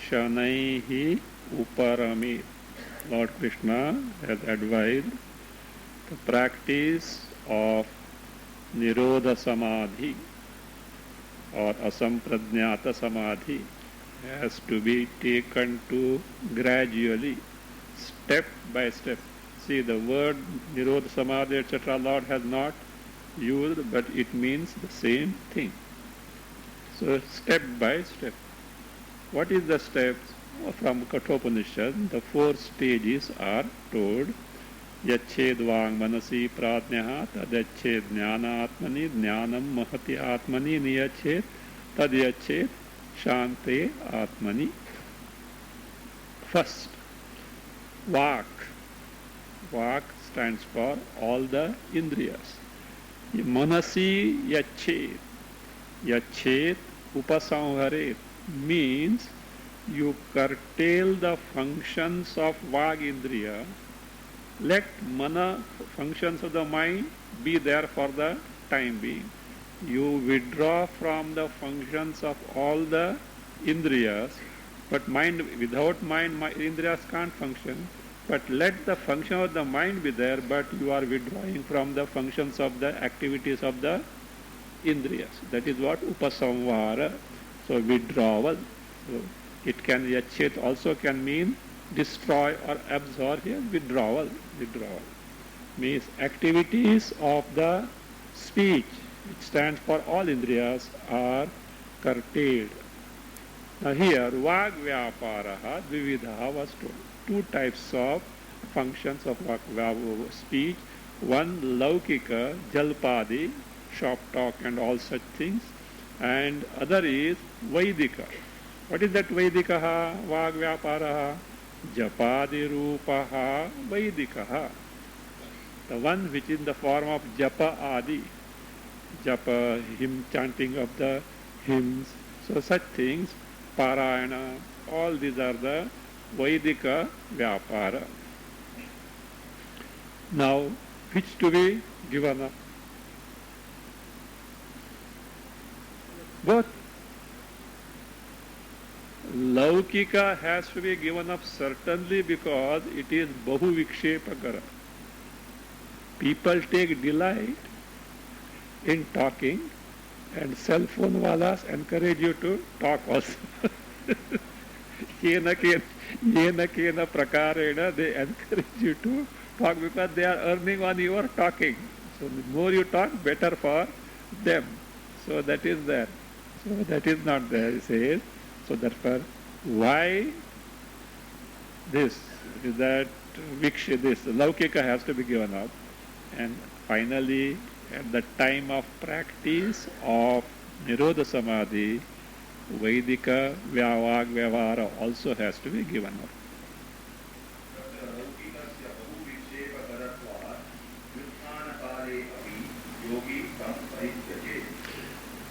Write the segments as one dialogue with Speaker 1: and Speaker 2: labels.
Speaker 1: Shanaihi Uparami. Lord Krishna has advised the practice of Nirodha Samadhi or Asampradnyata Samadhi has to be taken to gradually, step by step. See, the word Nirodha Samadhi, etc., Lord has not used, but it means the same thing. So, step by step. What is the steps? From Kathopanishad, the 4 stages are told. Yached vang manasi pratnyaha tadyached jnanatmani jnanam mahati atmani niyached tadyached shante atmani. First, vak. Vak stands for all the indriyas. Manasi yached. Yached upasamharet means you curtail the functions of vag indriya. Let mana, functions of the mind, be there for the time being. You withdraw from the functions of all the indriyas, but mind, without mind, indriyas can't function. But let the function of the mind be there, but you are withdrawing from the functions of the activities of the indriyas. That is what upasamvara. So withdrawal. So it can, yachet also can mean destroy or absorb. Here withdrawal. Withdrawal means activities of the speech, which stands for all indriyas, are curtailed. Now here vag vyaparaha dvividha was told. 2 types of functions of speech. One laukika, jalpadi, shop talk and all such things, and other is Vaidika. What is that Vaidikaha? Vag Vyaparaha? Japadi Rupaha Vaidikaha. The one which is in the form of Japa Adi. Japa, hymn, chanting of the hymns. So such things, Parayana, all these are the Vaidika Vyapara. Now, which to be given up. Both. Laukika has to be given up certainly because it is bahu vikshepakara. People take delight in talking, and cell phone walas encourage you to talk also. Kena prakarena, they encourage you to talk because they are earning on your talking. So the more you talk, better for them. So that is there. So that is not there, he says. So therefore, why this? That this laukika has to be given up. And finally, at the time of practice of Nirodha Samadhi, Vaidika Vyavag Vyavahara also has to be given up.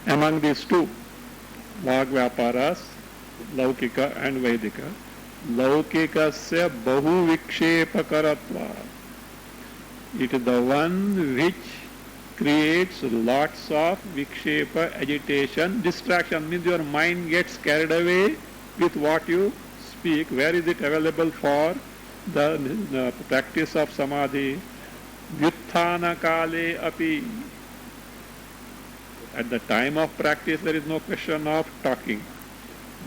Speaker 1: Among these two, Vag Vyaparas, Laukika and Vaidika, Laukikasya bahu vikshepakaratva. It is the one which creates lots of vikshepa, agitation, distraction. Means your mind gets carried away with what you speak. Where is it available for the practice of samadhi? Vyutthana kale api. At the time of practice, there is no question of talking.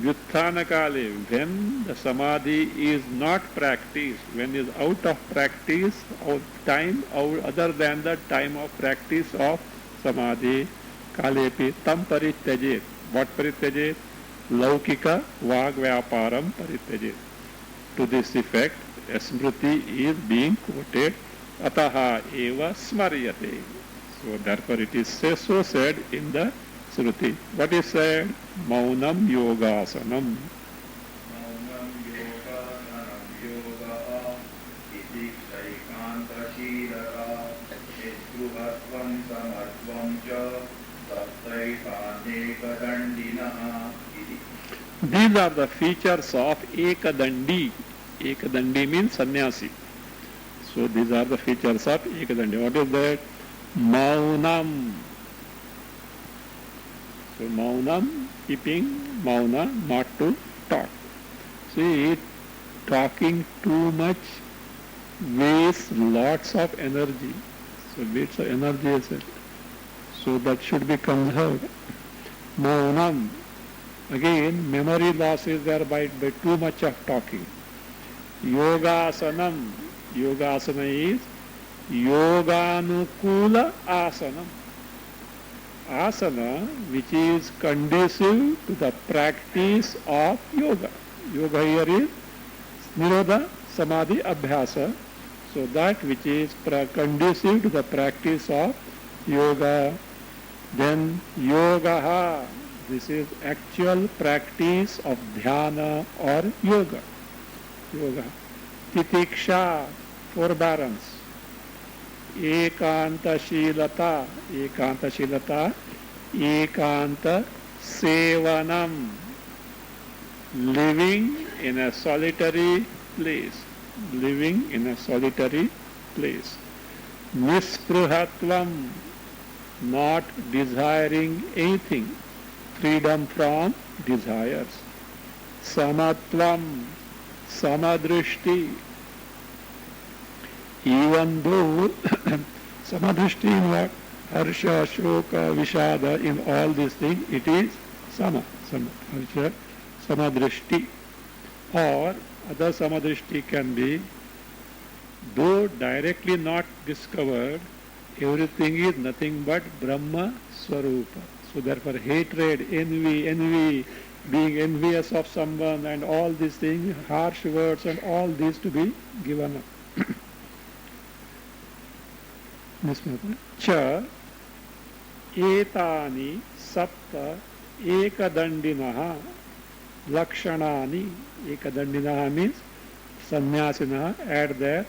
Speaker 1: Vyutthana kale, when the samadhi is not practiced, when it is out of practice, of time, other than the time of practice of samadhi, kalepi tam parityajet. What parityajet? Laukika vag vyaparam parityajet. To this effect, smriti is being quoted, ataha eva smaryate. So therefore it is so said in the Shruti. What is said? Maunam yogasanam.
Speaker 2: Maunam yogasanam yoga iti shaikanta shilaka etruhatvam samatvam cha saptaikane kadandinaha iti.
Speaker 1: These are the features of ekadandi. Ekadandi means sannyasi. So these are the features of ekadandi. What is that? Maunam. So maunam, keeping mauna, not to talk. See, talking too much wastes lots of energy. So bits of energy is it. So that should be conserved. Maunam. Again, memory loss is there by too much of talking. Yogasanam. Yogasana is yoganukula asanam. Asana which is conducive to the practice of yoga. Yoga here is Nirodha Samadhi Abhyasa. So that which is conducive to the practice of yoga. Then yogaha. This is actual practice of dhyana or yoga. Yoga. Titiksha, forbearance. Ekanta shilata, ekanta shilata, ekanta sevanam, living in a solitary place, living in a solitary place. Nispruhatvam, not desiring anything, freedom from desires. Samatvam, samadrishti, even though samadrishti in what? Harsha, shoka, vishada, in all these things, it is harsha, samadrishti. Or other samadrishti can be, though directly not discovered, everything is nothing but Brahma Swarupa. So therefore hatred, envy, being envious of someone and all these things, harsh words and all these to be given up. Cha etani sapta ekadandinaha lakshanani. Ekadandinaha means sannyasinaha, add there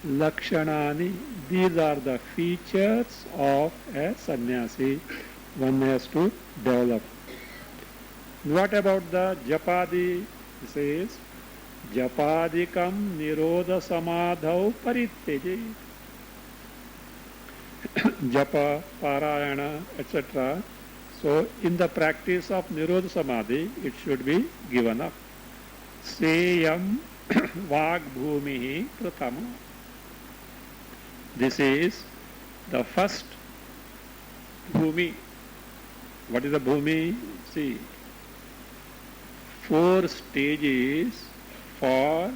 Speaker 1: lakshanani. These are the features of a sannyasi one has to develop. What about the japadi? He says japadikam nirodha samadhau paritteje. japa, parayana, etc. So in the practice of Nirodha Samadhi, it should be given up. Seyam Vag Bhumihi Prathama. This is the first Bhumi. What is the Bhumi? See, 4 stages for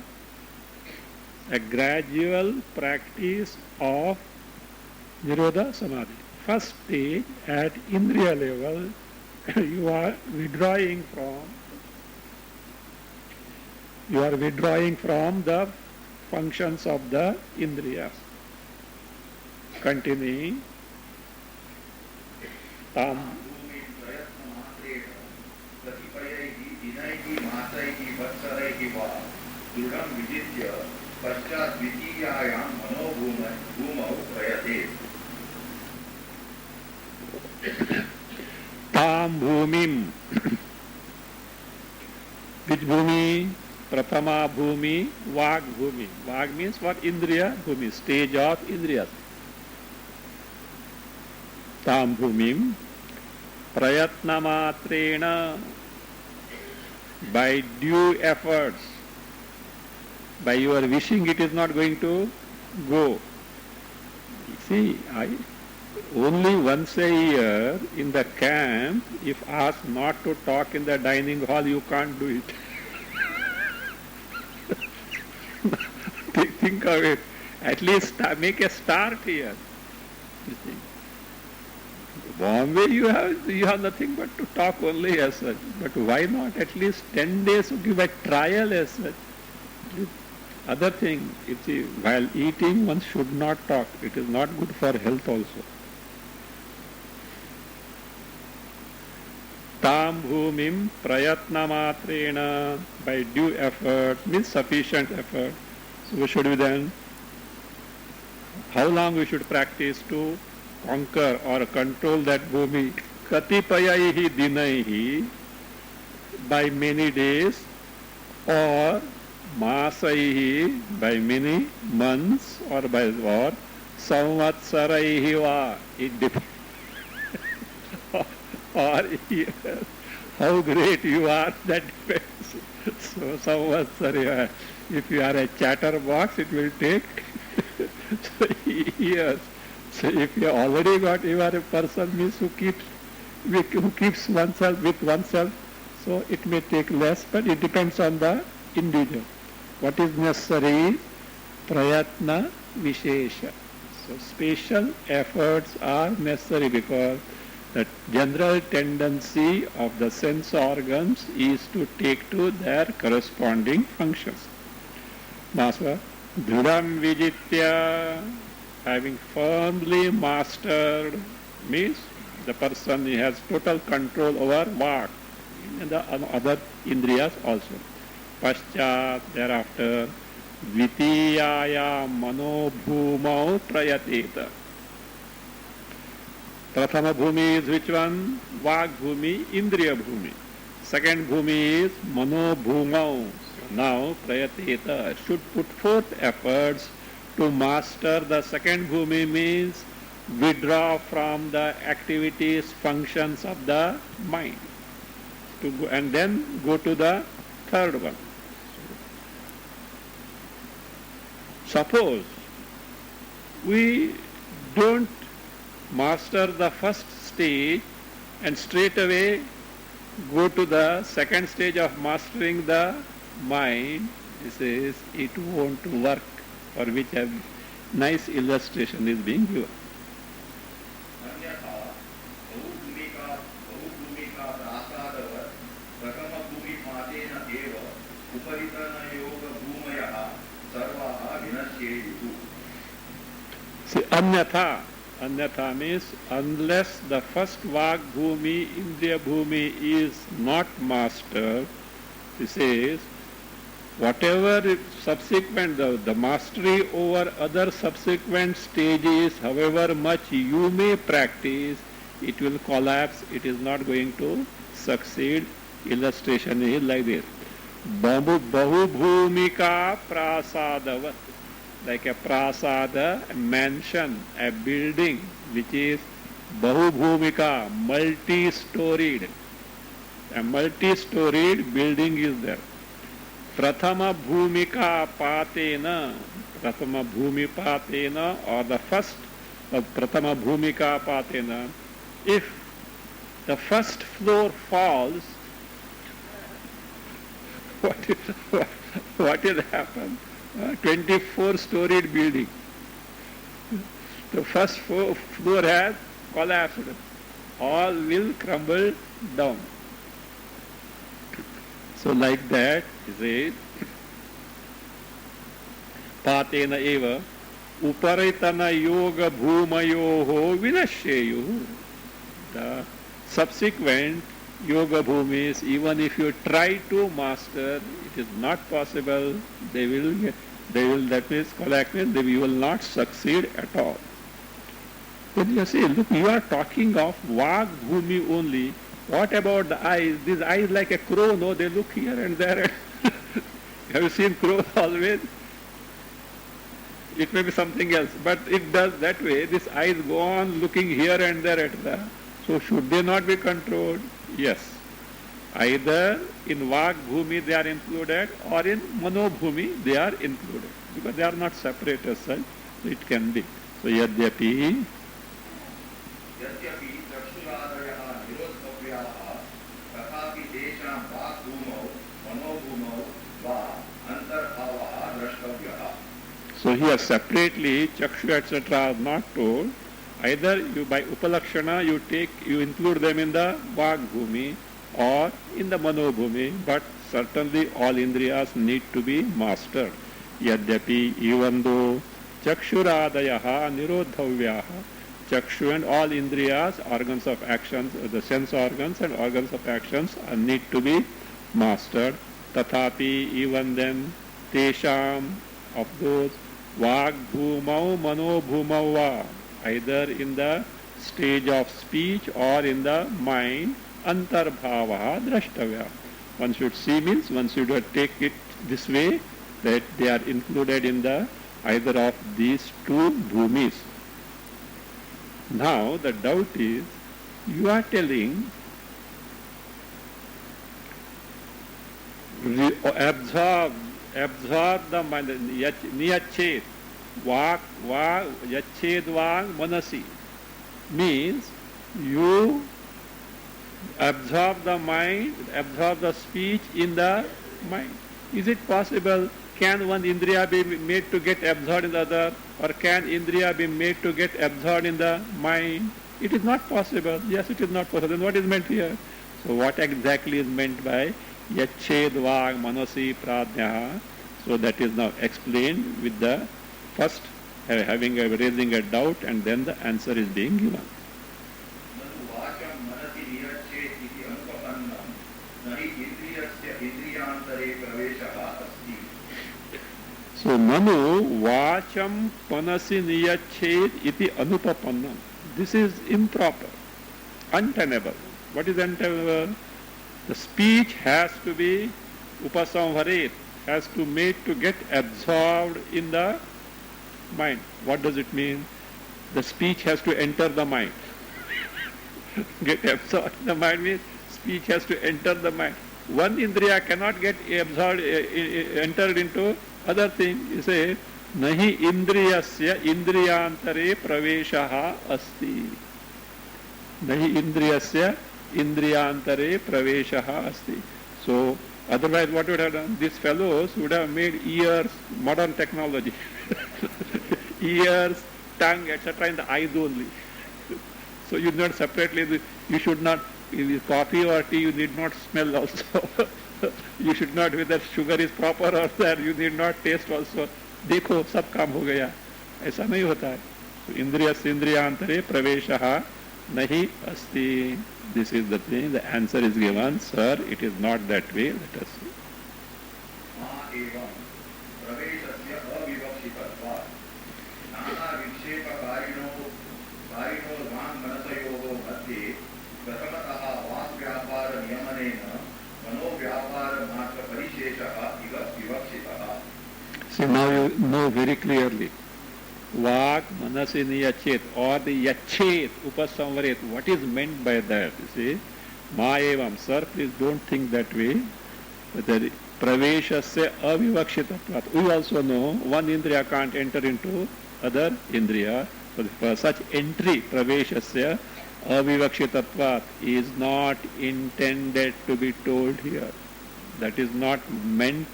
Speaker 1: a gradual practice of Nirodha Samadhi. First stage, at Indriya level, you are withdrawing from the functions of the Indriyas. Continuing. Tam.
Speaker 2: पश्चात द्वितीयायां मनोभूमौ प्रयते
Speaker 1: ताम भूमिम. Which bhumi? Prathama bhumi, vag bhumi. Vag means what? Indriya bhumi, stage of indriyas. Tam bhumim prayatna matrena, by due efforts. By your wishing it is not going to go. See, only once a year in the camp, if asked not to talk in the dining hall, you can't do it. Think of it. At least make a start here. Bombay you have nothing but to talk only as such. But why not at least 10 days to give a trial as such? Other thing, while eating one should not talk. It is not good for health also. Tam bhumim prayatna matrena, by due effort, means sufficient effort. So we should be then, how long we should practice to conquer or control that bhumi? Katipayaihi dinaihi, by many days, or masaihi, by many months, or samvatsaraihi va, it depends. Or years. How great you are, that depends. So samvatsaraihi, if you are a chatterbox, it will take years. So if you already you are a person means who keeps oneself with oneself, so it may take less, but it depends on the individual. What is necessary? Prayatna Vishesha. So special efforts are necessary because the general tendency of the sense organs is to take to their corresponding functions. Masva, Dhudam Vijitya, having firmly mastered, means the person has total control over Vak and the other Indriyas also. Paschat, thereafter, Dvitiyaya Manobhumau Prayateta. Prathama bhumi is which one? Vak bhumi, Indriya bhumi. Second bhumi is Manobhumau. Now Prayateta should put forth efforts to master the second bhumi, means withdraw from the activities, functions of the mind, and then go to the third one. Suppose we don't master the first stage and straight away go to the second stage of mastering the mind, it won't work, for which a nice illustration is being given. See, anyatha means unless the first vak bhumi, Indriya bhumi is not mastered, he says, whatever subsequent, the mastery over other subsequent stages, however much you may practice, it will collapse, it is not going to succeed. Illustration is like this. Bahu bhumika prasadavat. like a prasada, a mansion, a building which is bahubhumika, multi-storied. A multi-storied building is there. Prathama bhumika patena, prathama bhumi patena, or the first of prathama bhumika patena. If the first floor falls, what will happen? 24-storied building. The first floor has collapsed. All will crumble down. So like that, he says, Patena eva uparitana yoga bhumayoho vinashyeyu. The subsequent yoga bhumis, even if you try to master, it is not possible. That means, you will not succeed at all. Then you say, look, you are talking of Vag Bhumi only. What about the eyes? These eyes like a crow, no? They look here and there. Have you seen crows always? It may be something else, but it does that way. These eyes go on looking here and there at the... So should they not be controlled? Yes. Either in Vag Bhumi they are included, or in Mano Bhumi they are included. Because they are not separate as such, so it can be. So Yadyapi...
Speaker 2: यद्यपि चक्षुरादयः निरोधव्याः तथापि तेषां वाक्भूमौ मनोभूमौ वा अन्तर्भावः द्रष्टव्यः.
Speaker 1: So here separately Chakshu etc. are not told. Either you by Upalakshana you include them in the Vag Bhumi or in the Mano Bhumi, but certainly all Indriyas need to be mastered. Yadyapi, even though Chakshuradayaha nirodhavyaha, Chakshu and all Indriyas, organs of actions, the sense organs and organs of actions need to be mastered. Tathapi, even then, Tesham, of those, Vag Bhumau, Mano Bhumau va, either in the stage of speech or in the mind, Antarbhavaha Drashtavya. One should see means one should take it this way, that they are included in the either of these two bhumis. Now the doubt is, you are telling absorb the mind, niyachet, vak, yached vak, manasi, means you absorb the mind, absorb the speech in the mind. Is it possible? Can one indriya be made to get absorbed in the other, or can indriya be made to get absorbed in the mind? It is not possible. Yes, it is not possible. Then what is meant here? So what exactly is meant by yached vag manasi pradnyaha? So that is now explained with the first raising a doubt, and then the answer is being given. So Nanu Vacham Panasi Niyached iti Anupapannam. This is improper, untenable. What is untenable? The speech has to be upasamharet, has to made to get absorbed in the mind. What does it mean? The speech has to enter the mind. Get absorbed in the mind means speech has to enter the mind. One indriya cannot get absorbed, entered into other thing. You say, nahi indriyasya indriyantare praveshaha asti. Nahi indriyasya indriyantare praveshaha asti. So, otherwise what would have done? These fellows would have made ears, modern technology, ears, tongue, etc. in the eyes only. So you not separately, you should not, in coffee or tea, you need not smell also. You should not, whether sugar is proper or there, you need not taste also. देखो सब काम हो गया, ऐसा नहीं होता है. So इंद्रिय इंद्रियांतरे प्रवेशः नहीं अस्ति. This is the thing. The answer is given, sir. It is not that way. Let us see. See, now you know very clearly. Vak, manasini, yachet, or the yachet, upasamvaret. What is meant by that? You see, ma evam. Sir, please don't think that way. The praveshasya avivakshitaprat. We also know one indriya can't enter into other indriya. For such entry, praveshasya avivakshitaprat is not intended to be told here. That is not meant.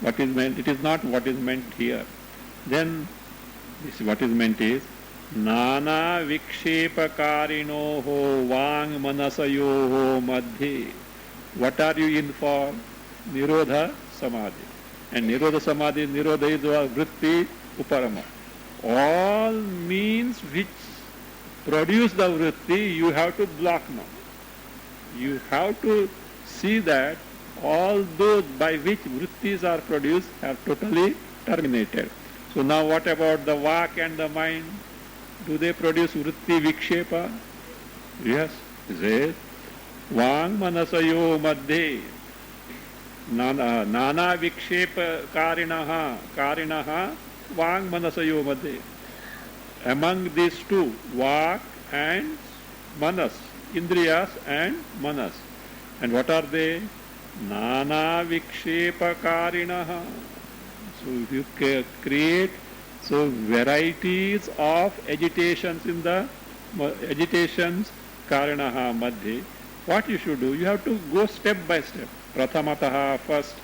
Speaker 1: What is meant? It is not what is meant here. Then this what is meant is nana vikshepakarinōho vāng manasayoho madhye. What are you in for? Nirodha samadhi. And nirodha samadhi, nirodha is vritti uparama. All means which produce the vritti, you have to block now. You have to see that all those by which vrittis are produced have totally terminated. So now what about the vak and the mind? Do they produce vritti vikshepa? Yes. He says, vāng manasayo madhye nana vikshepa karinaha vāng manasayo madhye. Among these two, vak and manas, indriyas and manas. And what are they? Nana vikshepa karinaha. So you create varieties of agitations in the agitations karanaha madhye. What you should do? You have to go step by step. Prathamataha first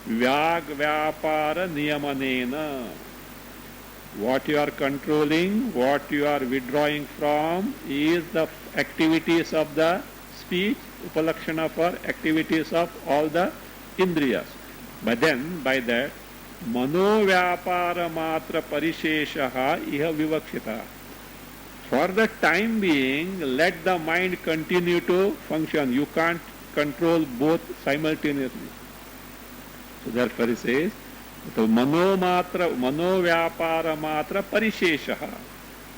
Speaker 1: vyag vyapara niyamanena. What you are controlling, what you are withdrawing from is the activities of the speech, upalakshana for activities of all the indriyas. But then by that manovyapara matra parisheshaha iha vivakshita. For the time being, let the mind continue to function. You can't control both simultaneously. So therefore he says, manovyapara matra parisheshaha.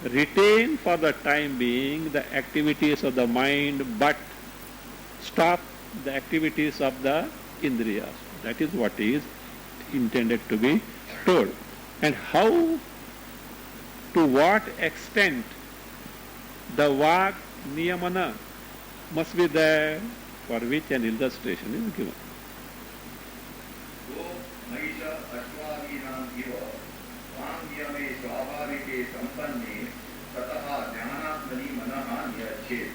Speaker 1: Retain for the time being the activities of the mind, but stop the activities of the indriyas. That is what is intended to be told. And how, to what extent the vak niyamana must be there, for which an illustration is given.
Speaker 2: So, mahisha ashwadinam iva vāng niyame svabhavike sampanne tataha jnanatmani manaha niyachet.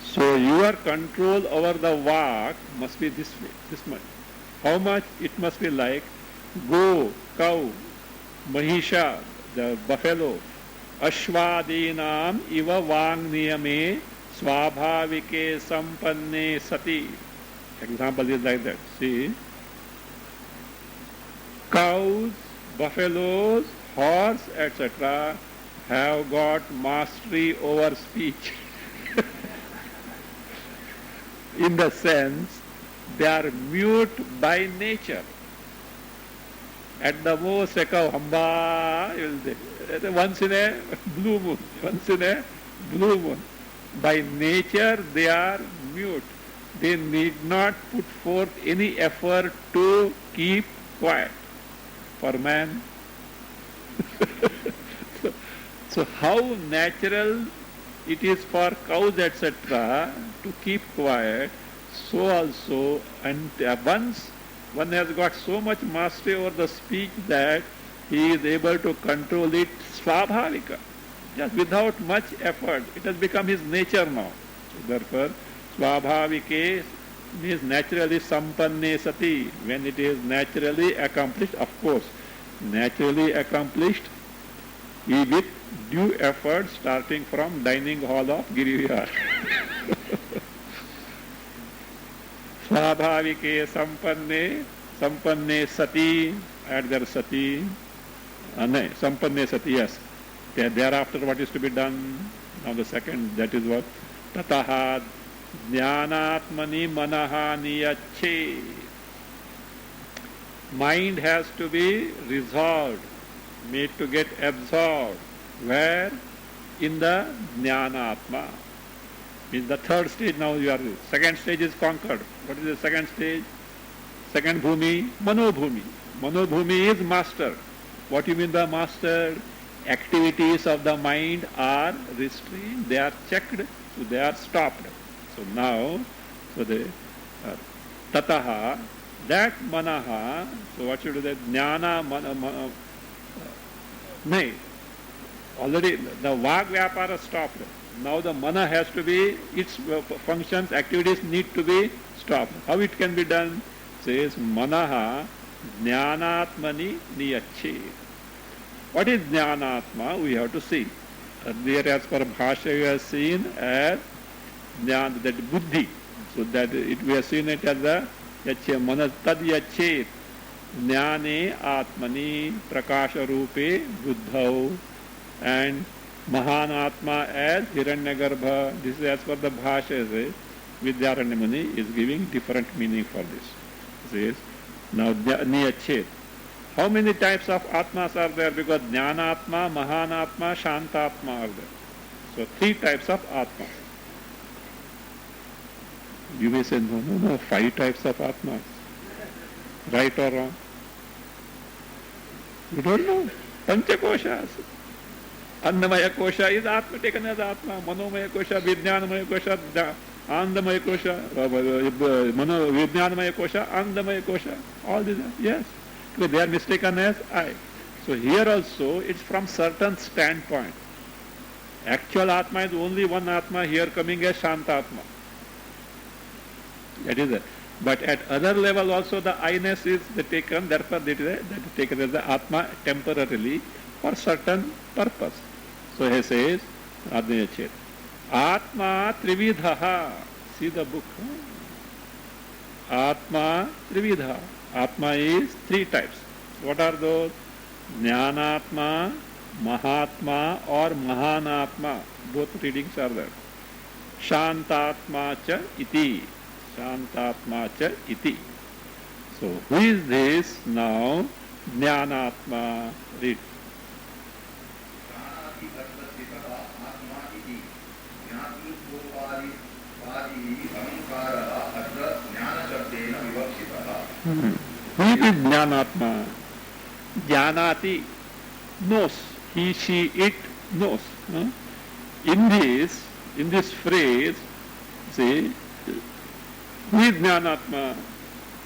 Speaker 1: So your control over the vak must be this way, this much. How much? It must be like go, cow, mahisha, the buffalo, ashwadinam iva vāng niyame svabhavike sampanne sati. Example is like that. See, cows, buffaloes, horse, etc. have got mastery over speech. In the sense, they are mute by nature. At the most, a cow, hamba, once in a blue moon, once in a blue moon. By nature, they are mute. They need not put forth any effort to keep quiet. For man, so how natural it is for cows, etc., to keep quiet, so also, and once one has got so much mastery over the speech that he is able to control it svabhavika, just without much effort. It has become his nature now. So therefore, svabhavike means naturally sampanne sati, when it is naturally accomplished, of course, naturally accomplished with due effort starting from dining hall of Girivihar. Svabhavike sampanne sati, add there sati, sampanne sati, yes. Thereafter what is to be done? Now the second, that is what? Tataha jnanatmani manaha niyache. Mind has to be resolved, made to get absorbed. Where? In the jnanatma. In the third stage now you are, second stage is conquered. What is the second stage? Second bhumi, manobhumi. Manobhumi is master. What you mean by mastered? Activities of the mind are restrained, they are checked, so they are stopped. So now, so the tataha, that manaha, so what should do that? Jnana, nay, already the vag vyapara stopped. Now the mana has to be, its functions, activities need to be stopped. How it can be done? Says manaha jnanatmani niyachet. What is jnanatma? We have to see. Earlier as per bhasha we have seen as jnana, that buddhi. So that we have seen it as the yache, manas tad yachet. Jnane atmani prakasha rupe buddhau, and Mahanatma as Hiranyagarbha. This is as per the Bhasha. Vidyaranya Muni is giving different meaning for this. Says, now Niyachet. How many types of Atmas are there? Because Jnanatma, Mahanatma, Shantatma are there. So 3 types of Atmas. You may say, no, 5 types of Atmas. Right or wrong? You don't know. Panchakoshas. Annamaya kosha is Atma, taken as Atma. Manomaya kosha, Vijnanamaya kosha, Andamaya kosha, Vijnanamaya kosha, Andamaya kosha. All these are, yes. Because they are mistaken as I. So here also, it's from certain standpoint. Actual Atma is only one Atma, here coming as Shantatma. That is it. But at other level also the I-ness is taken, therefore that is taken as the Atma temporarily for certain purpose. So he says, Adnayachet. Atma Trividha. See the book. Atma Trividha. Atma is 3 types. What are those? Jnanatma, Mahatma or Mahanatma. Both readings are there. Shantatma cha iti. Shantatma cha iti. So who is this now? Jnanatma. Read. Who is Jnanatma? Jnanati knows. He, she, it knows. In this phrase, say, who is Jnanatma?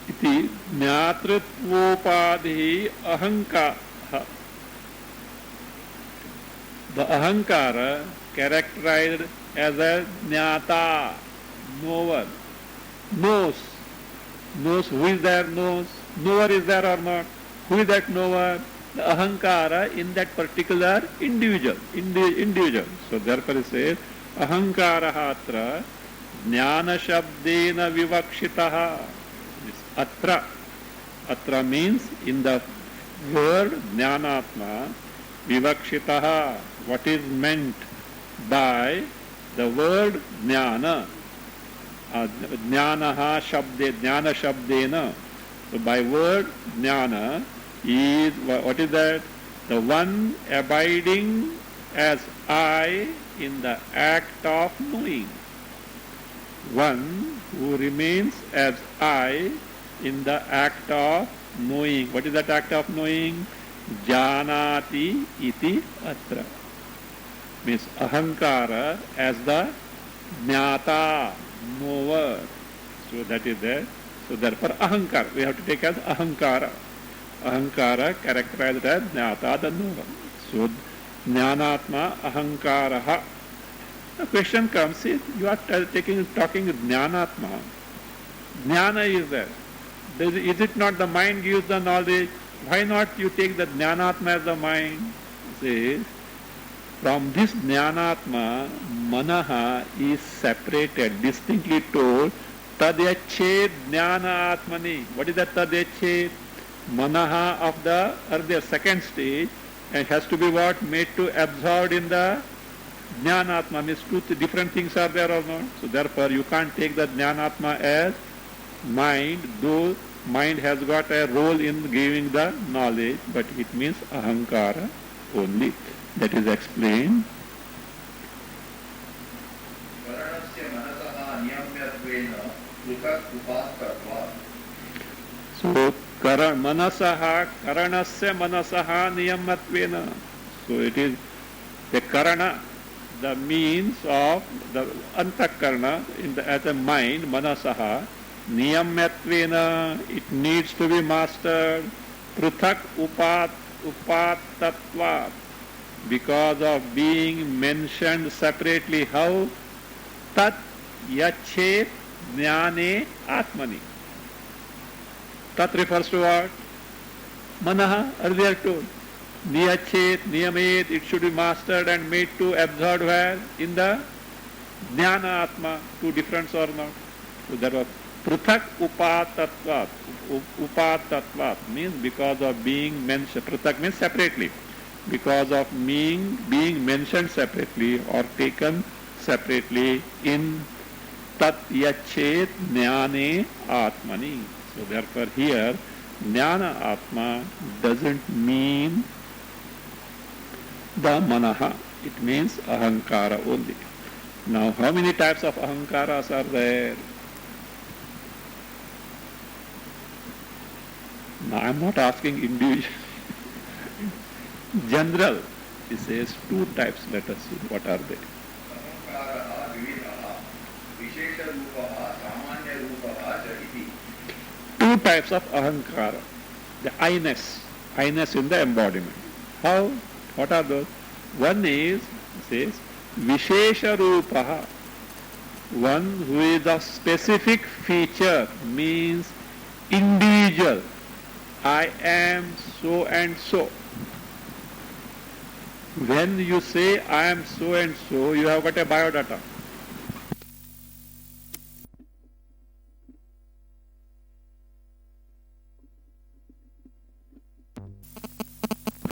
Speaker 1: Iti Jnatritvopadhi ahankara. The ahankara characterized as a jnata, knower, knows who is there, knower is there or not. Who is that knower? The ahankara in that particular individual. So therefore it says, ahankara atra jnana shabdena vivakshitaha. Atra means in the word jnanatma, vivakshitaha. What is meant by the word jnana? Jnanaha shabde, jnana shabdena. So by word jnana is, what is that? The one abiding as I in the act of knowing. One who remains as I in the act of knowing. What is that act of knowing? Janati iti atra. Means ahankara as the jnata, knower. So that is there. So therefore ahankara, we have to take as ahankara. Ahankara characterized as jnata, the knower. So jnanatma ahankaraha. The question comes, see, you are talking jnanatma. Jnana is there. Is it not the mind gives the knowledge? Why not you take the jnanatma as the mind? See, from this jnanatma, manaha is separated, distinctly told, tadyachet jnana atmani. What is that tadyachet? Manaha of the earlier second stage, and has to be what? Made to absorb in the jnanatma. Means two different things are there or not. So therefore you can't take the jnanatma as mind, though mind has got a role in giving the knowledge, but it means ahankara only. That is explained. So Manasaha, karanasya manasaha niyamatvena. So it is the karana, the means of the antakarana as a mind, manasaha, niyamatvena, it needs to be mastered. Pruthak upatatvat, because of being mentioned separately. How? Tat yachet jnane atmani. Tat refers to what? Manaha, earlier told. Niyachet, niyamet, it should be mastered and made to absorb where? In the jnana atma, two different or not. So that was pruthak upatatvat. Upatatvat means because of being mentioned. Pruthak means separately. Because of being mentioned separately or taken separately in tat yachet jnane atmani. So therefore here jnana atma doesn't mean the manaha. It means ahankara only. Now how many types of ahankaras are there? Now I am not asking individual. General, he says two types. Let us see what are they. Two types of ahankara. The I-ness in the embodiment. How? What are those? One is, he says, Vishesha Rupaha. One who is a specific feature, means individual. I am so and so. When you say I am so and so, you have got a biodata.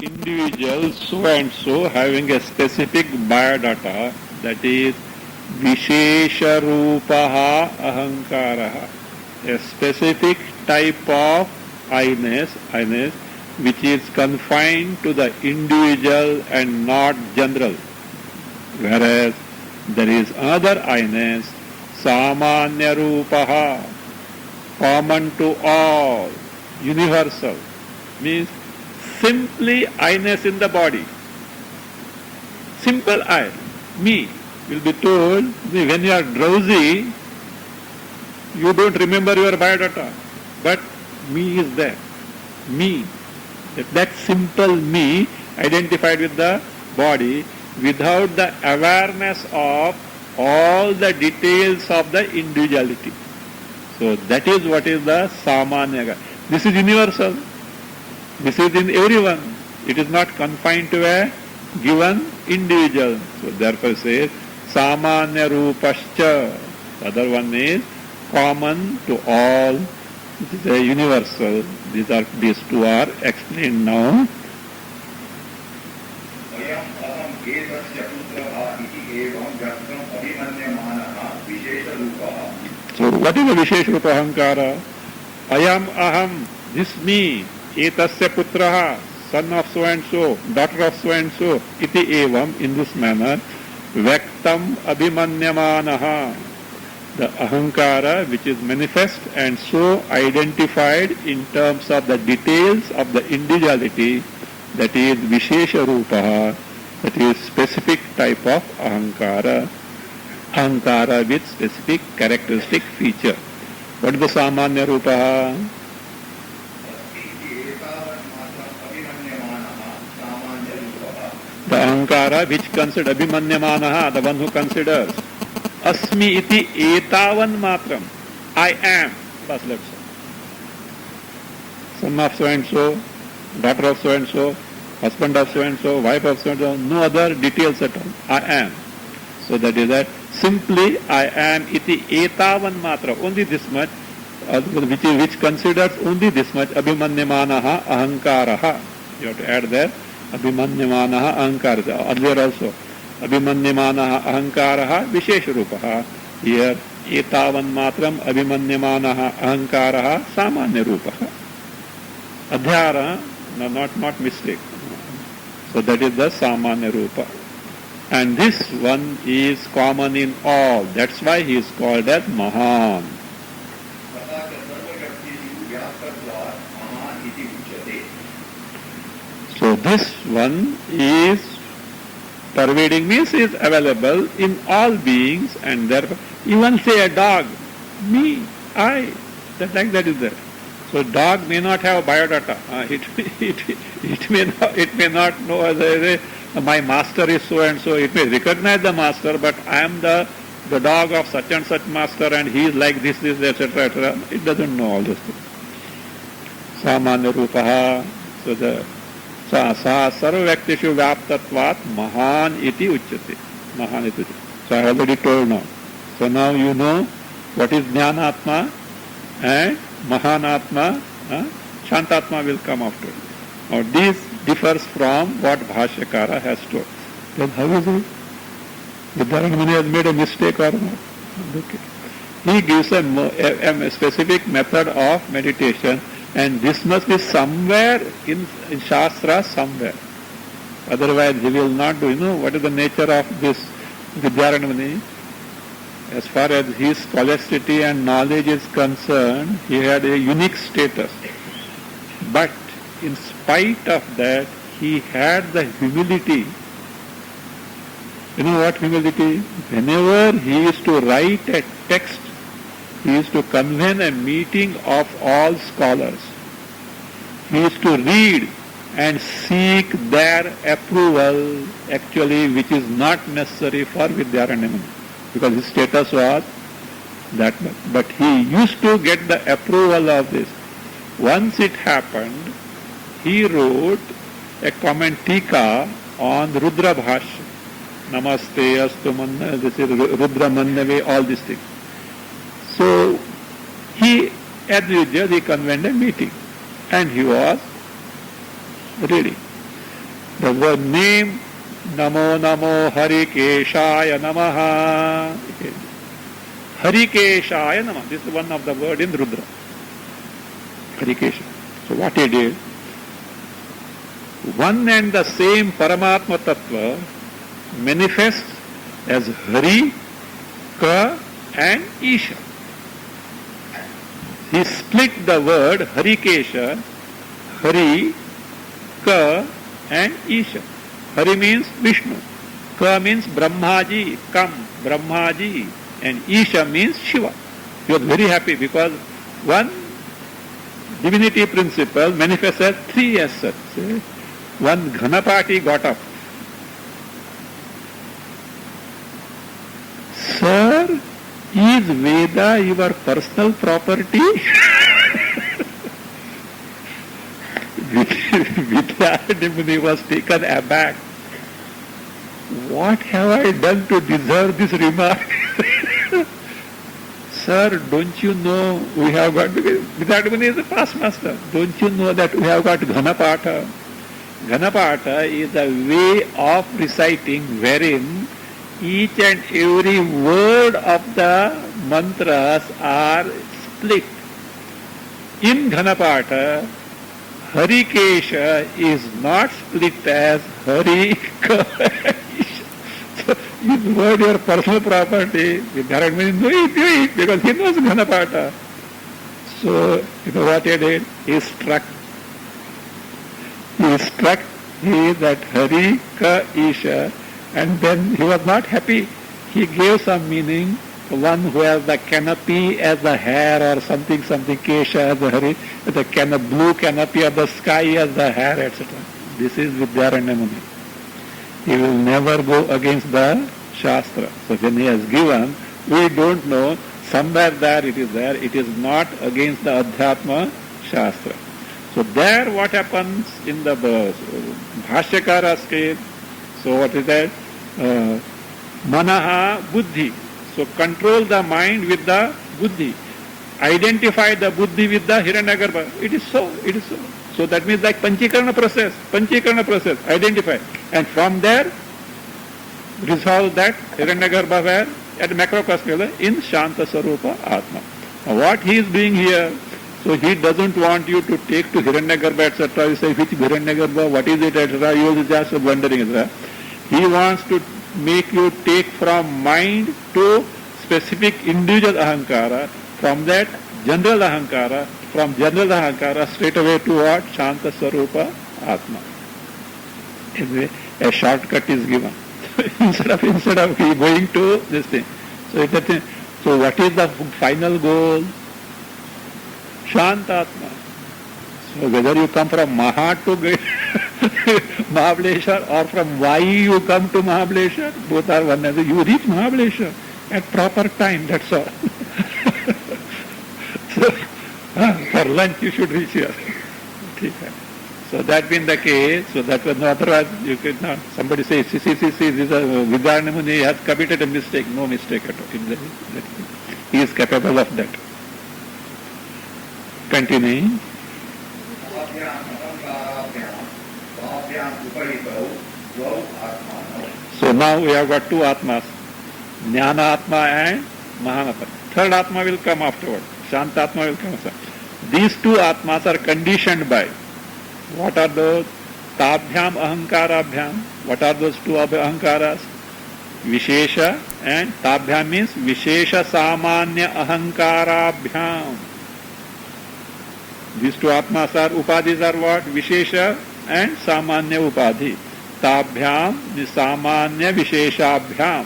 Speaker 1: Individual so and so having a specific biodata, that is Vishesha Rupaha Ahankaraha, a specific type of I-ness, which is confined to the individual and not general. Whereas there is another I-ness, Samanya Rupaha, common to all, universal, means simply I-ness in the body. Simple I, me, will be told, when you are drowsy, you don't remember your biodata, but me is there. Me. That simple me identified with the body without the awareness of all the details of the individuality. So that is what is the Samanya. This is universal. This is in everyone. It is not confined to a given individual. So therefore says Samanya Rupascha. The other one is common to all. It is a universal. These two are explained now. So what is the Vishesh Rupa Ahankara? Ayam aham, this me, etasya putraha, son of so and so, daughter of so and so, iti evam, in this manner, Vyaktam abhimanyamanaha, the ahankara which is manifest and so identified in terms of the details of the individuality, that is Vishesha Rupaha, that is specific type of ahankara, ahankara with specific characteristic feature. What is the Samanya Rupaha? The ahankara which consider abhimanyamanaha, the one who considers Asmi iti etavan matram, I am, that's left side. Son of so and so, daughter of so and so, husband of so and so, wife of so and so, no other details at all. I am. So that is that simply I am iti etavan matra, only this much, which considers only this much, abhimanyamanaha ahankaraha. You have to add there, abhimanyamanaha ahankaraha. Earlier also. Abhimanyamanaha ahankaraha Vishesha Rupaha. Here, etavan matram abhimanyamanaha ahankaraha Samanya Rupaha. Adhyara, no, not mistake. So that is the Samanya Rupa. And this one is common in all. That's why he is called as Mahan. So this one is pervading, means is available in all beings, and therefore even say a dog, me, I, that like that is there. So dog may not have biodata. It may not know as my master is so and so. It may recognize the master, but I am the dog of such and such master, and he is like this, etc., etc. It doesn't know all those things. Samanya rupaha. So the sa sarvavaktishu vyaptatvat mahan iti uchyate. Mahan iti. So I already told now. So now you know what is Jnanatma and Mahanatma. Shantatma will come after. Now this differs from what Bhashyakara has told. Then how is it? Vidyaranya Muni has made a mistake or not? Okay. He gives a specific method of meditation, and this must be somewhere in Shastra, somewhere. Otherwise he will not do. You know what is the nature of this Vidyaranya Muni? As far as his scholasticity and knowledge is concerned, he had a unique status. But in spite of that, he had the humility. You know what humility? Whenever he used to write a text, he used to convene a meeting of all scholars. He used to read and seek their approval, actually, which is not necessary for Vidyaranya Muni, because his status was that much. But he used to get the approval of this. Once it happened, he wrote a commentika on Rudra Bhashya. Namaste, Astu Manna, this is Rudra Mannave, all these things. So he, at Vijay, he convened a meeting, and he was reading. The word name, Namo Namo Harikeshaya Namaha. Harikeshaya Namaha. This is one of the word in Rudra. Harikesha. So what he did, one and the same Paramatma Tattva manifests as Hari, Ka and Isha. He split the word Harikesha, Hari, Ka and Isha. Hari means Vishnu, Ka means Brahmaji, come, Brahmaji, and Isha means Shiva. He was very happy because one divinity principle manifests as three as such. One Ghanapati got up. Sir, is Veda your personal property? Vidyaranya Muni was taken aback. What have I done to deserve this remark? Sir, don't you know we have got, Vidyaranya Muni is the past master. Don't you know that we have got Ghanapata? Ghanapata is a way of reciting wherein each and every word of the mantras are split. In Ghanapata, Harikesha is not split as Hari. So, this word your personal property, Vidyaranya Muni do it because he knows Ghanapata. So, you know what he did? He struck that Hari, Ka, Isha, and then he was not happy. He gave some meaning. One who has the canopy as the hair or something, Kesha as the Hari, the blue canopy of the sky as the hair, etc. This is Vidyaranya Muni. He will never go against the Shastra. So when he has given, we don't know, somewhere there, it is not against the Adhyatma Shastra. So there what happens in the Bhashyakara's case, so what is that? Manaha Buddhi. So control the mind with the Buddhi. Identify the Buddhi with the Hiranyagarbha. It is so. So that means like Panchikarana process, identify. And from there, resolve that Hiranyagarbha where? At macrocosmic level in Shanta Sarupa Atma. Now what he is doing here, so he doesn't want you to take to Hiranyagarbha, etc. You say, which Hiranyagarbha, what is it, etc. You are just wondering, etc. He wants to make you take from mind to specific individual ahankara, from that general ahankara, from general ahankara straight away to what? Shanta Sarupa Atma. A shortcut is given. instead of going to this thing. So what is the final goal? Shantatma. So whether you come from Maha to Mahabaleshwar or from Vayu you come to Mahabaleshwar, both are one. You reach Mahabaleshwar at proper time, that's all. So, for lunch you should reach here. So that being the case, so that was no otherwise you could not. Somebody says, see, this is Vidyaranya Muni has committed a mistake. No mistake at all. He is capable of that. Continuing. So now we have got two Atmas, Jnana Atma and Mahanatma. Third Atma will come afterward. Shantatma will come after. These two Atmas are conditioned by, what are those? Tabhyam Ahankarabhyam. What are those two Ahankaras? Vishesha and Tabhyam means Vishesha Samanya Ahankarabhyam. These two Atmas are, Upadhis are what? Vishesha and Samanya Upadhi. Tabhyam is Samanya Visheshabhyam.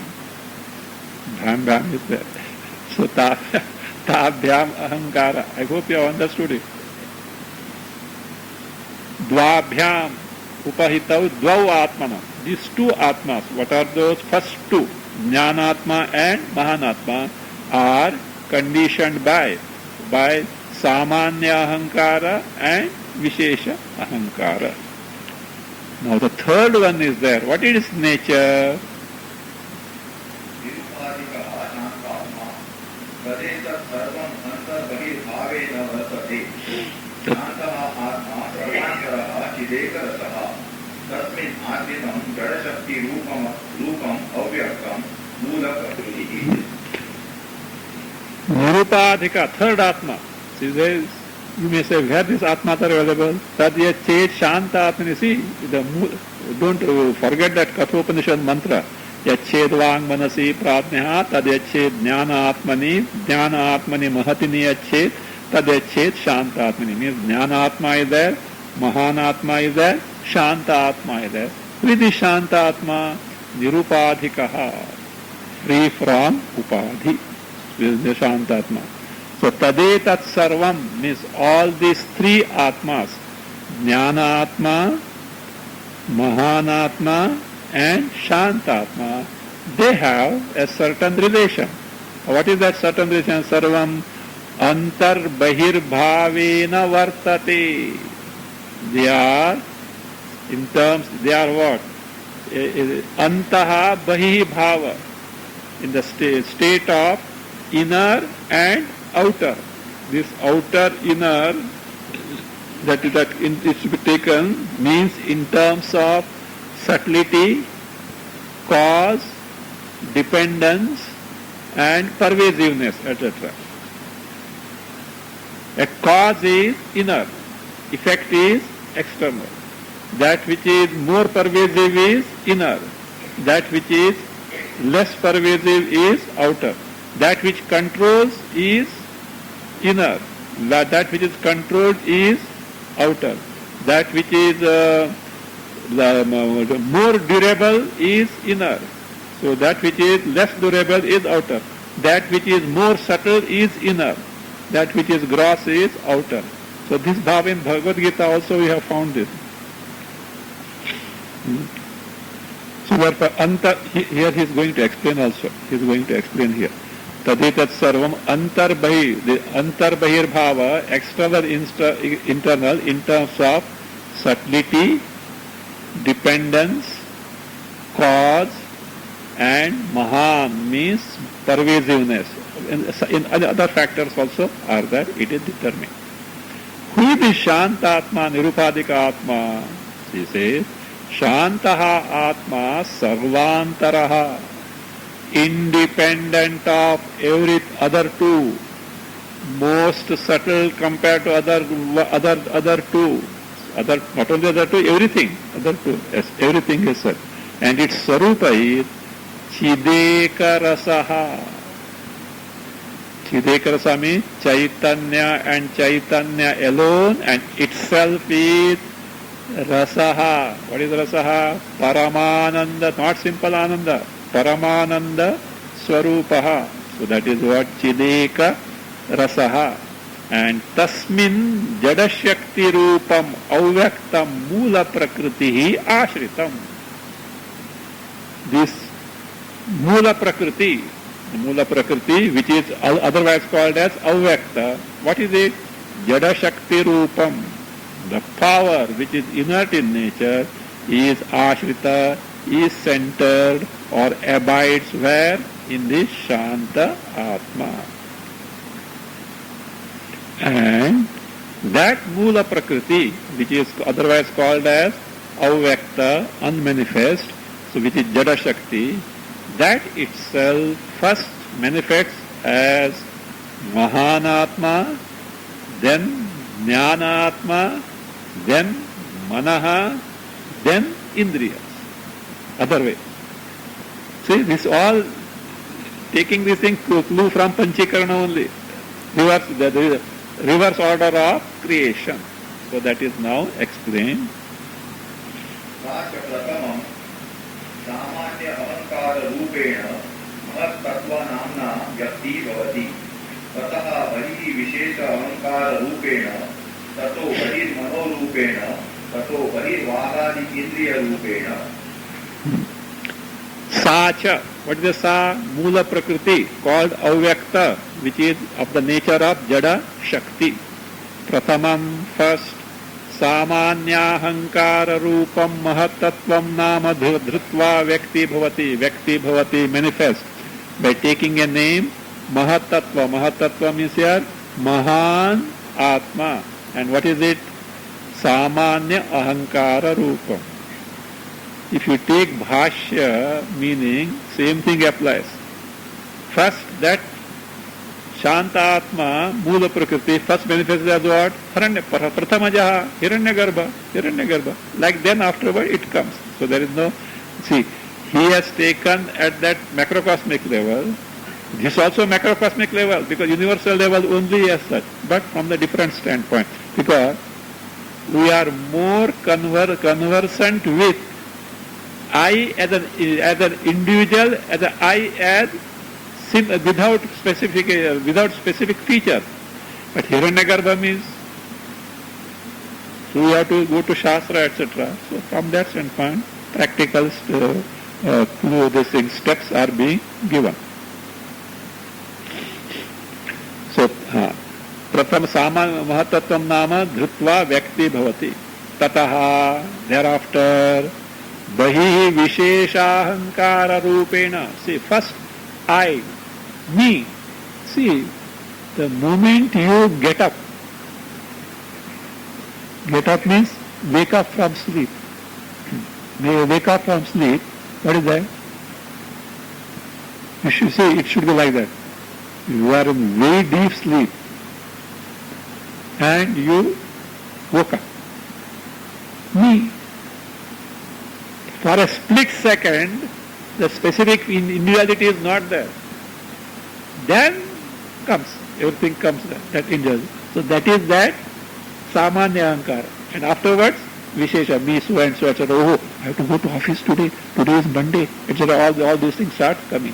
Speaker 1: Bhyam is there. So Tabhyam Ahankara. I hope you have understood it. Dvabhyam Upahitau Dvau Atmana. These two Atmas, what are those? First two, Jnanatma and Mahanatma, are conditioned by Samanya Ahankara and Vishesha Ahankara. Now the third one is there. What is its nature? Nirupadhika, third Atma. You may say, where this Atmas are available? Tadya Chet Shanta Atmani. See, don't forget that Kathopanishad mantra. Yachedvang Manasi Pratneha Tadyached Jnana Atmani Mahatini Yached Tadyached Shanta Atmani. Means Jnana Atma is there, Mahanatma is there, Shanta Atma is there. With the Shanta Atma, Nirupadhikaha, free from Upadhi. This is the Shanta Atma. So Tadetat Sarvam means all these three Atmas, Jnana Atma, Mahanatma and Shantatma, they have a certain relation. What is that certain relation? Sarvam Antar Bahir Bhavena Vartate. They are, in terms, they are what? Antaha Bahi Bhava. In the state of inner and outer. This outer inner that is to be taken means in terms of subtlety, cause, dependence and pervasiveness, etc. A cause is inner, effect is external. That which is more pervasive is inner. That which is less pervasive is outer. That which controls is inner. That which is controlled is outer. That which is more durable is inner. So that which is less durable is outer. That which is more subtle is inner. That which is gross is outer. So this bhava in Bhagavad Gita also we have found this. So therefore, here he is going to explain also. He is going to explain here. Tadetat sarvam antarbahi, the antarbahir bhava, external, internal, in terms of subtlety, dependence, cause, and mahan means pervasiveness. In other factors also are there, it is determined. Who is Shantatma, Nirupadhika Atma? He says, Shantaha Atma Sarvantaraha, independent of every other two, most subtle compared to other two, not only other two, everything, other two, yes, everything is such. And its Sarupa is Chideka Rasaha. Chideka Rasa means Chaitanya and Chaitanya alone, and itself is Rasaha. What is rasaha? Paramananda, not simple ananda. Paramananda Swarupaha. So that is what Chideka Rasaha. And Tasmin Jadashakti Rupam Avyaktam Mula Prakritihi Ashritam. This Mula Prakriti, which is otherwise called as Avyakta, what is it? Jadashakti Rupam. The power which is inert in nature is Ashrita, is centered or abides where? In this Shanta Atma. And that Mula Prakriti, which is otherwise called as Avyakta, unmanifest, so which is Jada Shakti, that itself first manifests as Mahanatma, then Jnanatma, then Manaha, then Indriyas. Other way. See, this all taking this thing clue from Panchikarana only. The reverse order of creation. So that is now explained.
Speaker 2: सामान्य अहंकार रूपेण महत्तत्व नामना व्यक्ति भवति ततः बहिः विशेष अहंकार रूपेण ततो बहिर्मनो रूपेण ततो बहिर्वागादि इंद्रिय रूपेण
Speaker 1: Sacha, what is the Sa? Mula Prakriti, called Avyakta, which is of the nature of Jada Shakti. Prathamam, first, Samanyahankara Rupam Mahatattvam Nama Dhrutva Vyakti Bhavati, manifest by taking a name Mahatattva. Mahatattva means here Mahan Atma. And what is it? Samanya Ahankara Rupam. If you take Bhashya meaning, same thing applies. First, that Shanta Atma, Mula Prakriti, first manifests as what? Prathamajaha, Hiranyagarbha. Like then afterward it comes. So there is no, see, he has taken at that macrocosmic level, this also macrocosmic level, because universal level only as such, but from the different standpoint. Because we are more conversant with I as an individual, as an I as without specific feature. But Hiranyagarbha means, so we have to go to Shastra, etc. So from that standpoint, practical steps are being given. So, Pratham Sama Mahatattvam Nama Dhrutva Vyakti Bhavati. Tataha, thereafter, Bahi Visheshahankara Rupena. See, first I, me. See, the moment you get up means wake up from sleep. Wake up from sleep, what is that? You should say, it should be like that. You are in very deep sleep and you woke up. Me. For a split second, the specific individuality is not there. Then comes, everything comes there, that individual. So that is that Samanya Ahankara. And afterwards, Vishesha, me, so and so, etc. Oh, I have to go to office today. Today is Monday, etc. All these things start coming.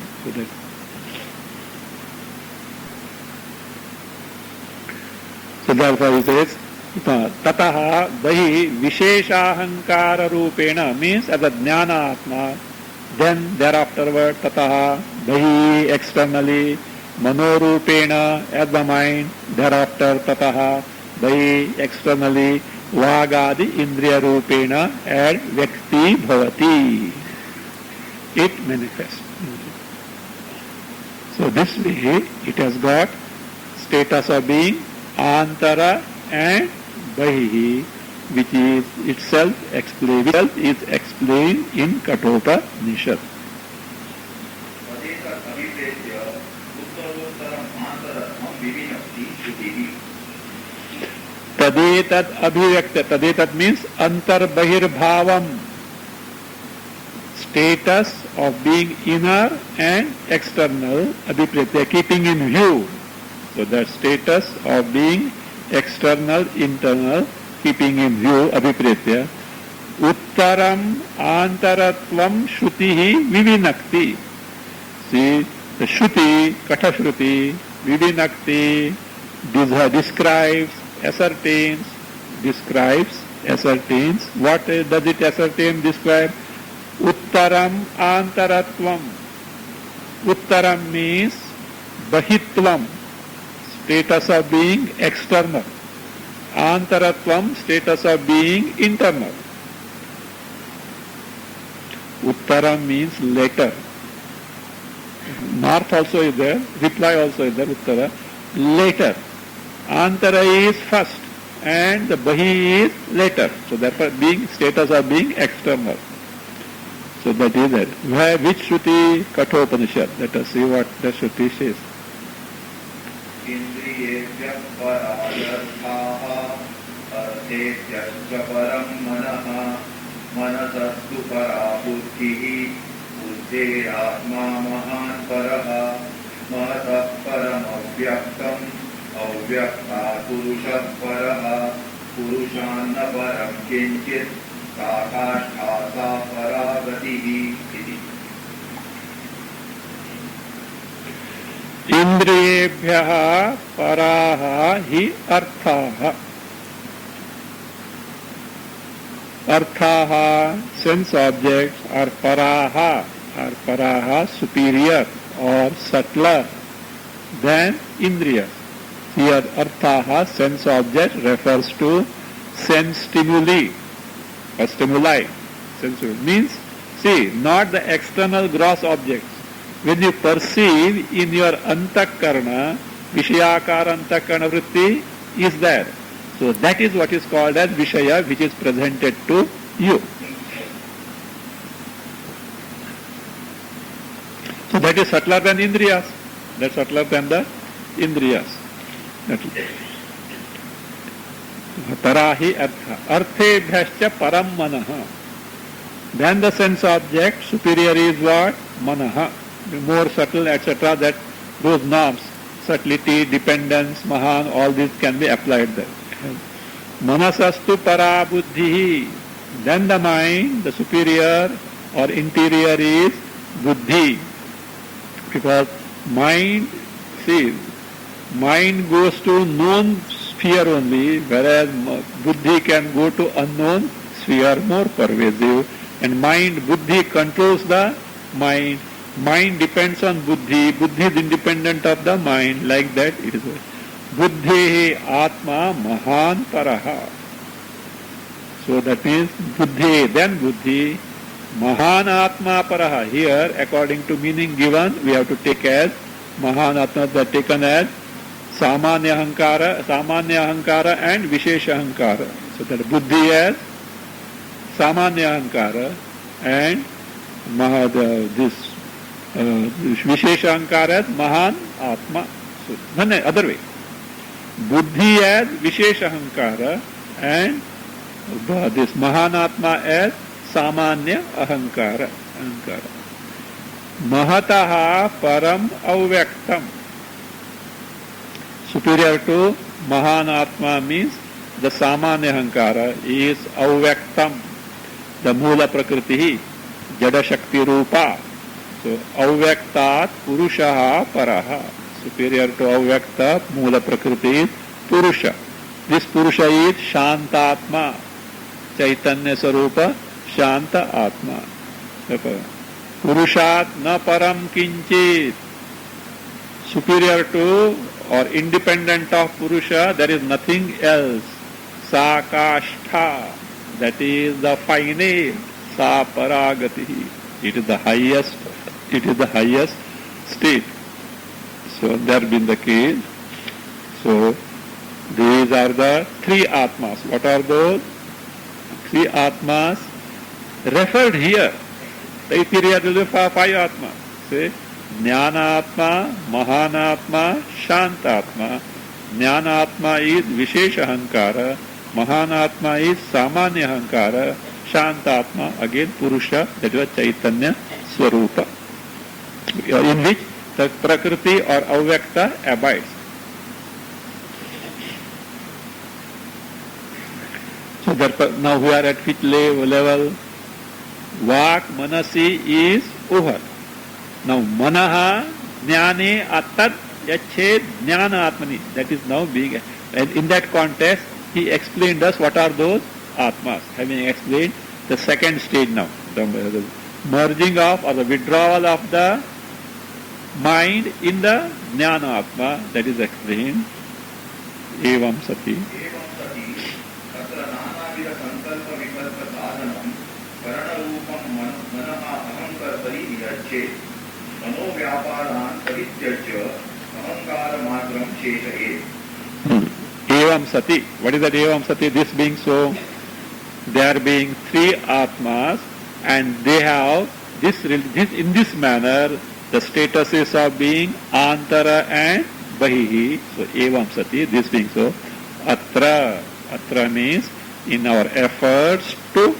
Speaker 1: So therefore he says, Tataha Bahi Visheshahankara Rupena means as a Jnana Atma. Then thereafterward Tataha Bahi externally Manorupena as the mind. Thereafter Tataha Bahi externally Vagadi Indriya Rupena as Vyakti Bhavati. It manifests. So this way it has got status of being Antara and Bahihi, which is itself explained in Kathopanishad. Tadetat abhivyakta. Tadetat means antar bahir bhavam, status of being inner and external, abhipretya, keeping in view. So that status of being external, internal, keeping in view, abhipretya, Uttaram antaratvam shruti vivinakti. See, the Shruti, Katha Shruti, Vivinakti describes, ascertains. What does it ascertain, describe? Uttaram antaratvam. Uttaram means bahitvam, status of being external. Antaratvam, status of being internal. Uttaram means later. North also is there, reply also is there, Uttara. Later. Antara is first and the Bahi is later. So therefore being status of being external. So that is it. Which Shruti? Kathopanishad. Let us see what the Shruti says.
Speaker 2: Indriyebhyah parayarthaha arthebhyascha param manaha manasastu para buddhihi buddhiratma mahan paraha mahatah param avyaktam avyakta purushah paraha purushanna param kinchit kakashthasa paragatihi iti.
Speaker 1: Indriyebhyah paraha hi arthaha. Arthaha, sense objects, are paraha superior or subtler than indriyas. Here arthaha, sense object, refers to sense stimuli or stimuli. Sensual means, see, not the external gross objects. When you perceive in your antakarana, vishayakara antakarana vritti is there. So that is what is called as Vishaya, which is presented to you. So that is subtler than Indriyas. That's subtler than the Indriyas. Parahi artha. Arthebhyascha param manaha. Then the sense object, superior is what? Manaha. More subtle, etc. That those norms, subtlety, dependence, mahan, all these can be applied there. Manasastu para buddhi. Then the mind, the superior or interior is buddhi. Because mind, see, mind goes to known sphere only, whereas buddhi can go to unknown sphere, more pervasive. And mind, buddhi controls the mind. Mind depends on buddhi. Buddhi is independent of the mind. Like that it is. Buddhi atma mahan paraha. So that means buddhi, then buddhi, mahan atma paraha. Here, according to meaning given, we have to take as mahan atma, that taken as samanya ahankara and vishesha ahankara. So that buddhi as samanya ahankara and this vishesha ahankara as mahan atma. So, no, other way. Buddhi as Vishesha Ahankara and this Mahanatma as Samanya Ahankara. Mahataha Param Avyaktam. Superior to Mahanatma means the Samanya Ahankara is Avyaktam, the Mula Prakriti, Jada Shakti Rupa. So Avyaktat Purushaha Paraha. Superior to Avyakta, Mula Prakriti is Purusha. This Purusha is Shantatma, Chaitanya Sarupa, Shanta Atma. Purushat na param kinchit. Superior to or independent of Purusha, there is nothing else. Sakashtha, that is the final. Sa paragati. It is the highest state. So there been the case. So these are the three Atmas. What are those? Three Atmas referred here. The period will be five Atmas. Say Jnana Atma, Mahanatma, Shantatma. Jnana Atma is Vishesha Ahankara, Mahanatma is Samanya Ahankara, Shantatma again Purusha, that is Chaitanya Swarupa, in which the Prakriti or Avyakta abides. So Now we are at which level? Vak manasi is over. Now manaha jnane atad yached jnana atmani. That is now being, and in that context he explained us what are those atmas. Having explained the second stage now, the merging of or the withdrawal of the mind in the jnana atma, that is explained. Evam sati.
Speaker 2: एवं सति तत्र नानाविध संकल्प विकल्प साधनं करणरूपं मनः अहङ्कर्तरि निरच्छेत् मनोव्यापारान् परित्यज्य अहङ्कारमात्रं शेषयेत्.
Speaker 1: Evam sati. What is that evam sati? This being so, there being three atmas, and they have this in this manner the statuses of being antara and bahihi. So evam sati, this being so, atra means in our efforts to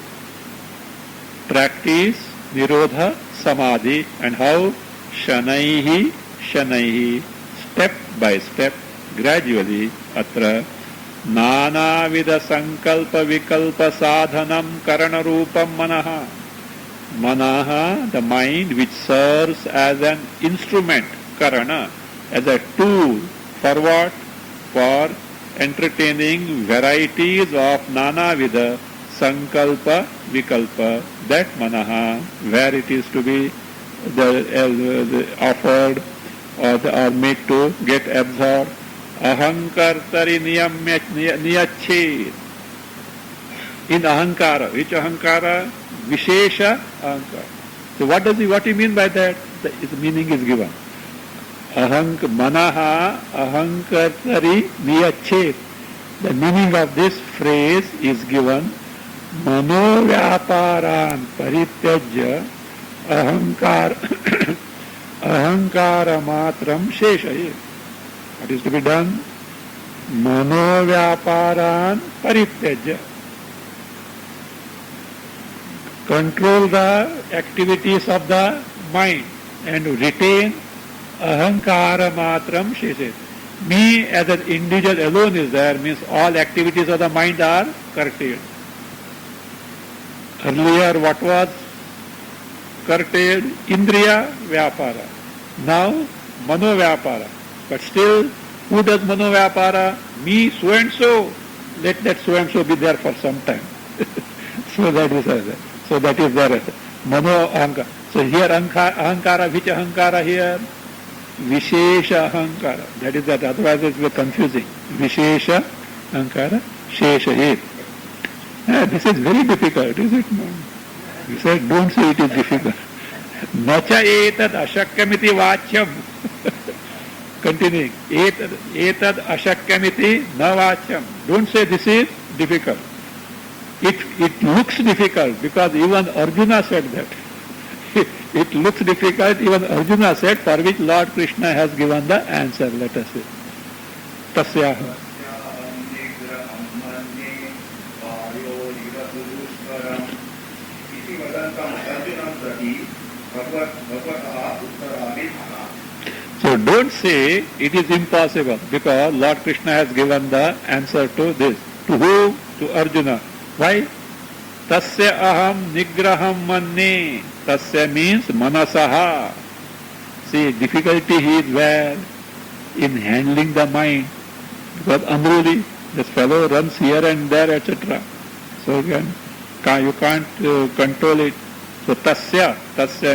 Speaker 1: practice nirodha samadhi, and how shanaihi step by step, gradually, atra नानाविध संकल्प विकल्प साधनम करण रूपम मनः. Manaha, the mind which serves as an instrument, karana, as a tool for what? For entertaining varieties of nanavida sankalpa vikalpa. That manaha, where it is to be offered or made to get absorbed. Ahankartari niyached. In ahankara, which ahankara? Vishesha ahankara. So what he mean by that? The meaning is given. Manaha ahankartari niyached. The meaning of this phrase is given. Manovyaparan parityajya ahankara matram sheshayet. What is to be done? Manovyaparan parityajya. Control the activities of the mind and retain ahankara matram sheshet. Me as an individual alone is there, means all activities of the mind are curtailed. Earlier what was curtailed? Indriya vyapara. Now mano vyapara. But still, who does mano vyapara? Me, so and so. Let that so and so be there for some time. So that is there. Mano ahankara. So here ahankara, which ahankara here? Vishesha ahankara. That is that, otherwise it will be confusing. Vishesha ahankara, sheshayet. This is very difficult, is it not? You said, don't say it is difficult. Nacha etad ashakyamiti vachyam. Continuing. Etad ashakyamiti na vachyam. Don't say this is difficult. It looks difficult because even Arjuna said that. It looks difficult, even Arjuna said, for which Lord Krishna has given the answer, let us say. Tasyaha. So don't say it is impossible, because Lord Krishna has given the answer to this. To whom? To Arjuna. Why? Tasya aham nigraham manne. Tasya means manasaha. See, difficulty is where? In handling the mind. Because unruly, this fellow runs here and there, etc. So you can't control it. So tasya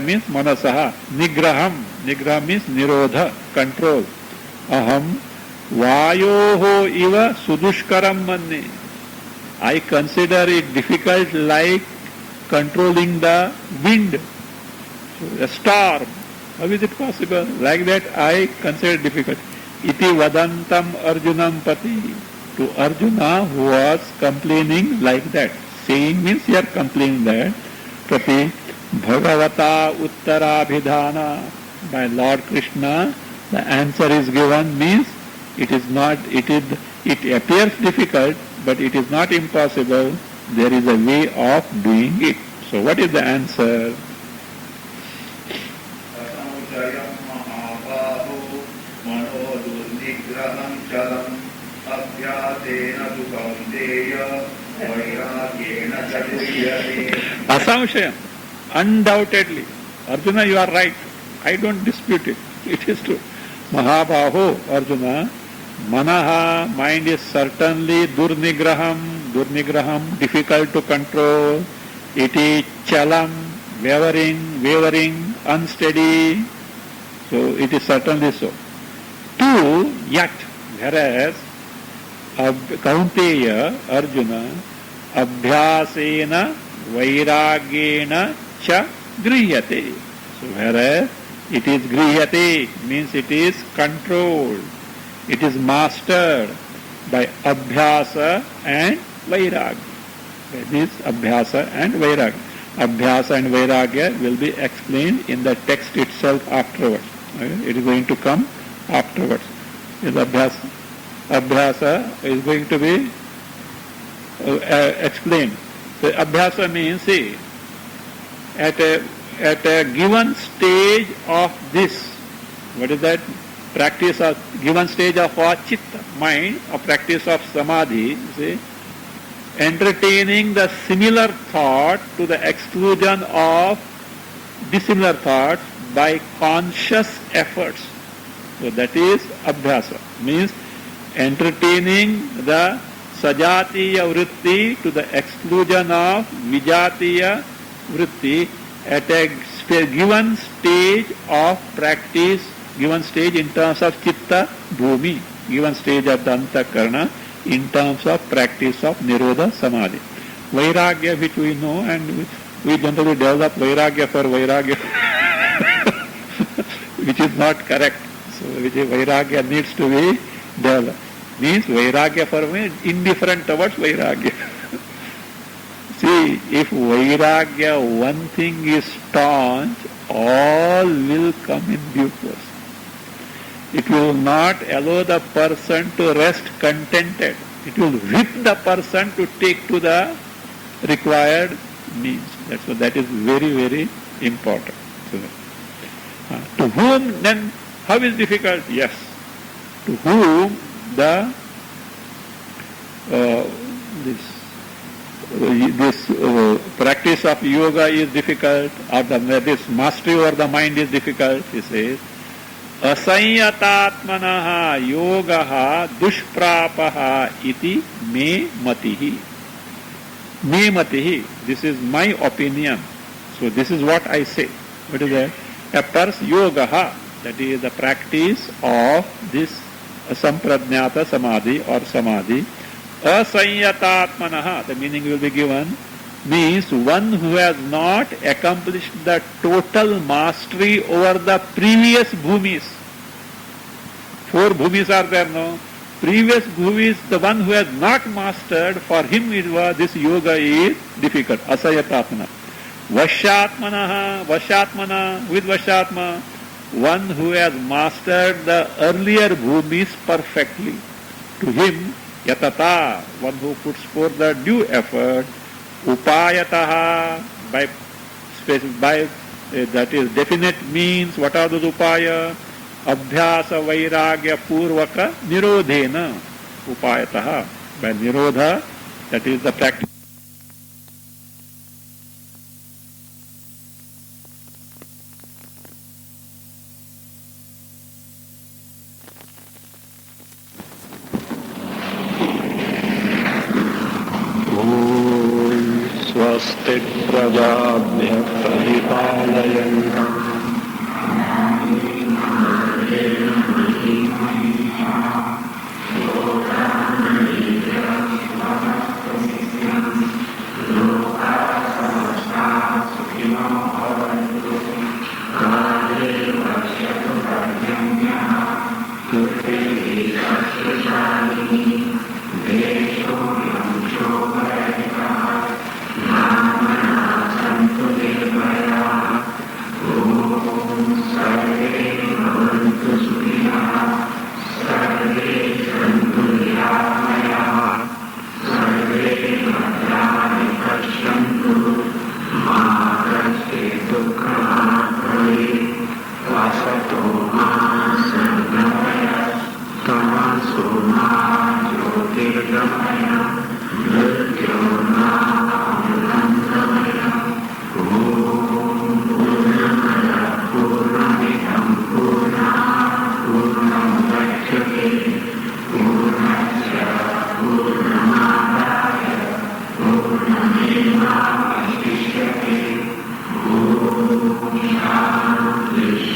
Speaker 1: means manasaha. Nigraham means nirodha, control. Aham vayoho iva sudushkaram manne. I consider it difficult like controlling the wind, so a storm. How is it possible? Like that I consider difficult. Iti vadantam Arjunam pati. To Arjuna who was complaining like that. Saying means you are complaining that. Pati Bhagavata Uttarabhidhana. By Lord Krishna, the answer is given means it appears difficult, but it is not impossible. There is a way of doing it. So what is the answer?
Speaker 2: वैराग्येण च गृह्यते
Speaker 1: Asamshayam, undoubtedly. Arjuna, you are right. I don't dispute it. It is true. Mahabaho, Arjuna, manaha, mind is certainly durnigraham, difficult to control. It is chalam, wavering, unsteady. So it is certainly so. Two, yet, whereas, Kaunteya, Arjuna, abhyasena vairagyena cha grihyate. So whereas it is grihyate means it is controlled, it is mastered by abhyasa and vairagya. That is abhyasa and vairagya. Abhyasa and vairagya will be explained in the text itself afterwards. It is going to come afterwards. Abhyasa is going to be explained. So abhyasa means, see, at a given stage of this, what is that? Practice of given stage of chitta, mind, or practice of samadhi, see, entertaining the similar thought to the exclusion of dissimilar thoughts by conscious efforts. So that is abhyasa, means entertaining the sajatiya vritti to the exclusion of vijatiya vritti at a given stage of practice, given stage in terms of chitta bhumi, given stage of the antakarana in terms of practice of nirodha samadhi. Vairagya, which we know, and we generally develop vairagya for vairagya, which is not correct. So which is vairagya needs to be developed. Means vairagya for me, indifferent towards vairagya. See, if vairagya, one thing is staunch, all will come in due course. It will not allow the person to rest contented. It will whip the person to take to the required means. That is very, very important. So, to whom then, how is difficult? Yes. To whom the this practice of yoga is difficult, or this mastery over the mind is difficult, he says, asanyataatmanaha yogaha dushprapaha iti me matihi. Me matihi. This is my opinion. So this is what I say. What is that? A person yogaha, that is the practice of this sampradnyata samadhi or samadhi. Asanyatatmanaha, the meaning will be given, means one who has not accomplished the total mastery over the previous bhumis. 4 bhumis are there now. Previous bhumis, the one who has not mastered, for him this yoga is difficult. Asayatatmana. Vashatmanaha, with Vashatma, one who has mastered the earlier bhumis perfectly. To him, yatata, one who puts forth the due effort, upayataha, by that is definite means. What are those upaya? Abhyasa vairagya purvaka nirodhena upayataha. By nirodha, that is the practice. स्वस्ति प्रजाभ्य परिपालयन्तम्
Speaker 3: शांति